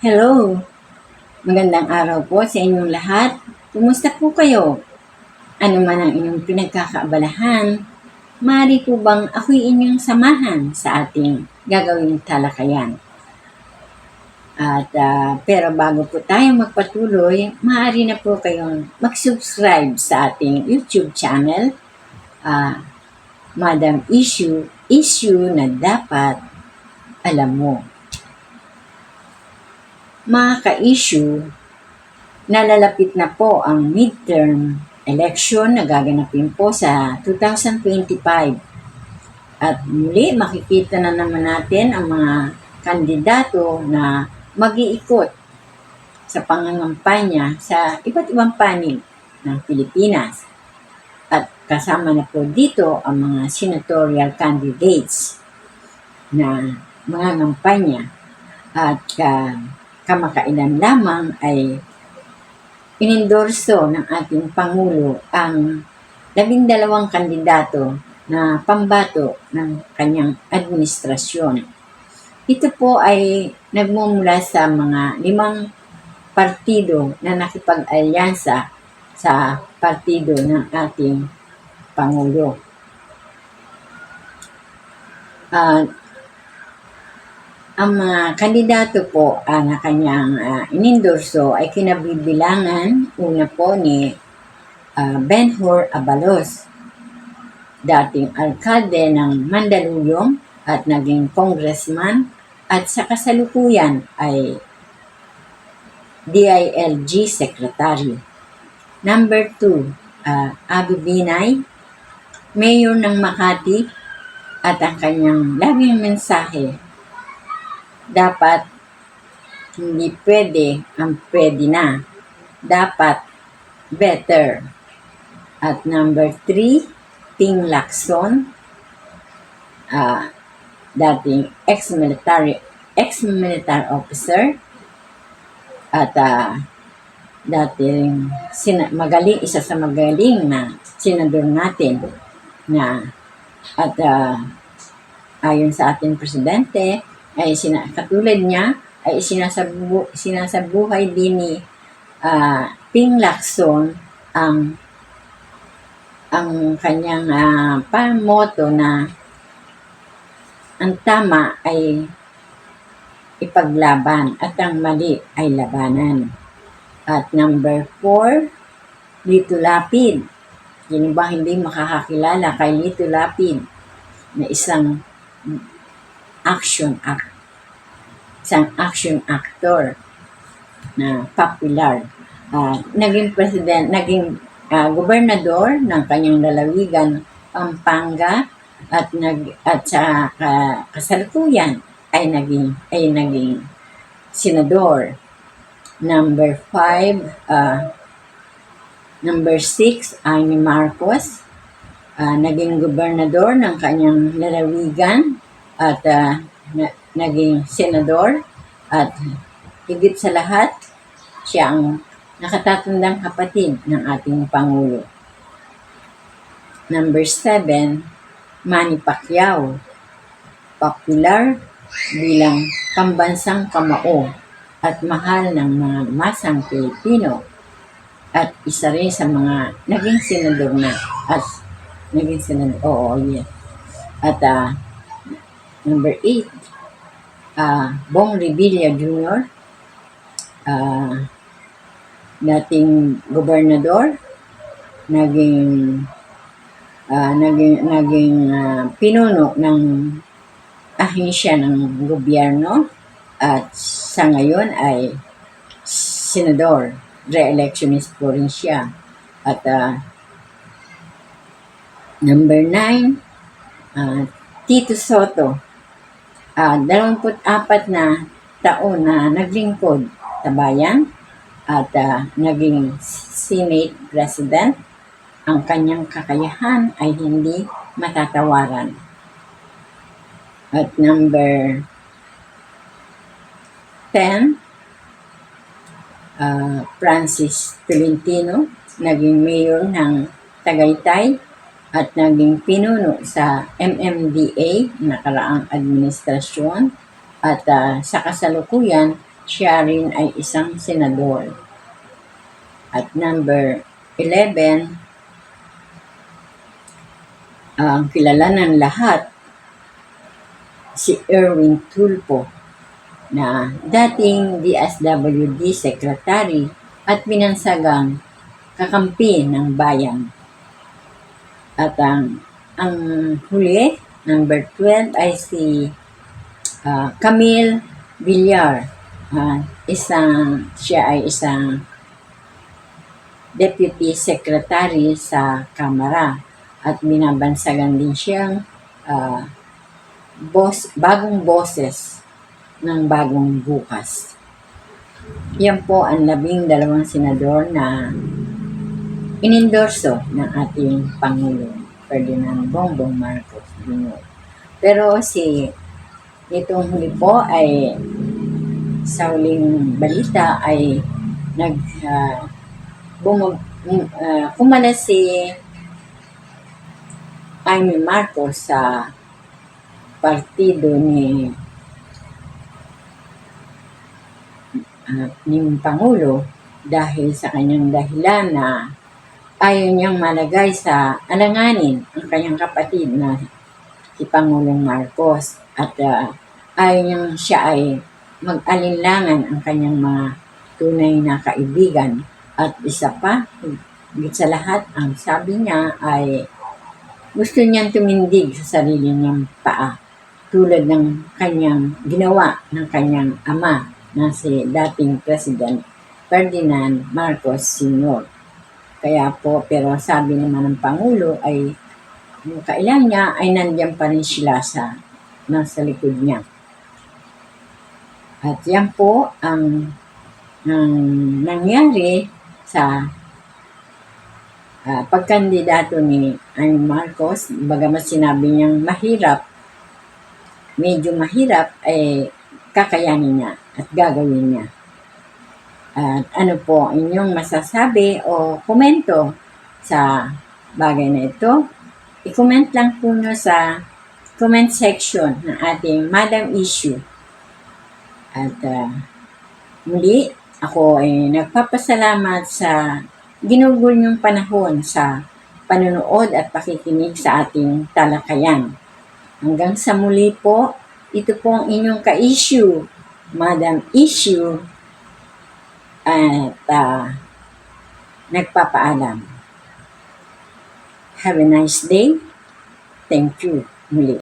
Hello, magandang araw po sa inyong lahat. Kumusta po kayo? Ano man ang inyong pinagkakaabalahan, maaari po bang ako'y inyong samahan sa ating gagawing talakayan? Pero bago po tayo magpatuloy, maaari na po kayong mag-subscribe sa ating YouTube channel, Madam Issue na dapat alam mo. Mga ka-issue, nalalapit na po ang midterm election na gaganapin po sa 2025. At muli makikita na naman natin ang mga kandidato na mag-iikot sa pangangampanya sa iba't ibang panig ng Pilipinas. At kasama na po dito ang mga senatorial candidates na mga ngampanya. At kamakailan lamang ay inendorso ng ating Pangulo ang 12 kandidato na pambato ng kanyang administrasyon. Ito po ay nagmumula sa mga 5 partido na nakipag-alyansa sa partido ng ating Pangulo. Ang mga kandidato po na kanyang inendorso ay kinabibilangan una po ni Benhur Abalos, dating alkalde ng Mandaluyong at naging congressman at sa kasalukuyan ay DILG Secretary. Number 2, Abby Binay, Mayor ng Makati, at ang kanyang laging mensahe, dapat hindi pwede ang pwede na. Dapat better. At number 3, Ting Lacson, dating ex-military officer at dating isa sa magaling na senador natin na at ayon sa ating presidente ay katulad niya ay sinasabuhay din ni Ting Lacson ang kanyang pamoto na ang tama ay ipaglaban at ang mali ay labanan. At number 4, Lito Lapid. Sino ba hindi makakakilala kay Lito Lapid na isang action actor na popular. Naging gobernador ng kanyang lalawigan Pampanga at sa kasalukuyan ay naging senador. Number 5, number 6, Amy Marcos, naging gobernador ng kanyang lalawigan at naging senador at higit sa lahat, siya ang nakatatandang kapatid ng ating Pangulo. Number 7, Manny Pacquiao, popular bilang pambansang kamao at mahal ng mga masang Pilipino at isa rin sa mga naging senador na At number 8, Bong Revilla Jr., dating gobernador, naging pinuno ng ahensya ng gobyerno at sa ngayon ay senador, re-electionist po rin siya. At number 9, Tito Soto, 24 na taon na naglingkod sa bayan at naging Senate President. Ang kanyang kakayahan ay hindi matatawaran. At number 10, Francis Tolentino, naging mayor ng Tagaytay at naging pinuno sa MMDA nakaraang administrasyon at sa kasalukuyan siya rin ay isang senador. At number 11, ang kilala ng lahat, si Erwin Tulfo, na dating DSWD Secretary at binansagang kakampi ng bayan. At ang huli, number 12, ay si Camille Villar. Siya ay isang Deputy Secretary sa Kamara at binabansagan din siyang bagong boses ng bagong bukas. Yan po ang 12 senador na inendorso ng ating Pangulo Ferdinand Bongbong Marcos Jr. Pero itong huli po ay sa huling balita ay kumalas si Amy Marcos sa partido ni Pangulo dahil sa kanyang dahilan na ayaw niyang malagay sa alanganin ang kanyang kapatid na si Pangulong Marcos at ayaw niyang siya ay mag-alinlangan ang kanyang mga tunay na kaibigan. At isa pa, higit sa lahat, ang sabi niya ay gusto niyang tumindig sa sarili niyang paa tulad ng kanyang ginawa ng kanyang ama na si dating President Ferdinand Marcos Sr. Kaya po, pero sabi naman ng Pangulo ay yung kailan niya ay nandiyan pa rin sila nasa likod niya. At yan po ang nangyari sa pagkandidato ni Amy Marcos. Bagamat sinabi niyang medyo mahirap, ay kakayanin niya at gagawin niya. At ano po inyong masasabi o komento sa bagay na ito? I-comment lang po nyo sa comment section ng ating Madam Issue. At muli, ako ay nagpapasalamat sa ginugol niyong panahon sa panonood at pakikinig sa ating talakayan. Hanggang sa muli po, ito po ang inyong ka-issue, Madam Issue, at nagpapaalam. Have a nice day. Thank you muli.